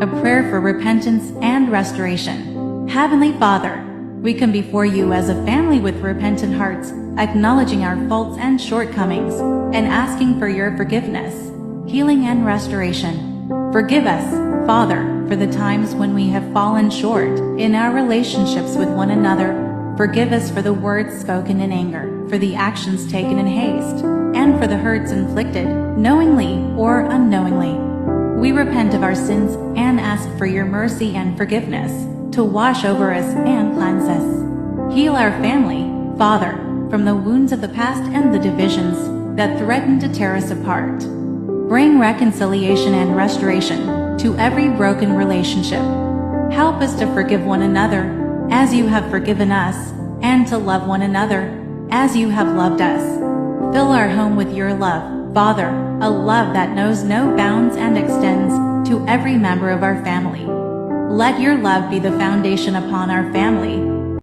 a prayer for repentance and restoration. Heavenly Father, we come before you as a family with repentant hearts, acknowledging our faults and shortcomings, and asking for your forgiveness, healing and restoration. Forgive us, Father, for the times when we have fallen short in our relationships with one another. Forgive us for the words spoken in anger, for the actions taken in haste, and for the hurts inflicted, knowingly or unknowingly. We repent of our sins and ask for your mercy and forgiveness to wash over us and cleanse us. Heal our family, Father, from the wounds of the past and the divisions that threaten to tear us apart. Bring reconciliation and restoration to every broken relationship. Help us to forgive one another as you have forgiven us, and to love one another as you have loved us. Fill our home with your love, Father, a love that knows no bounds and extends to every member of our family. Let your love be the foundation upon our family,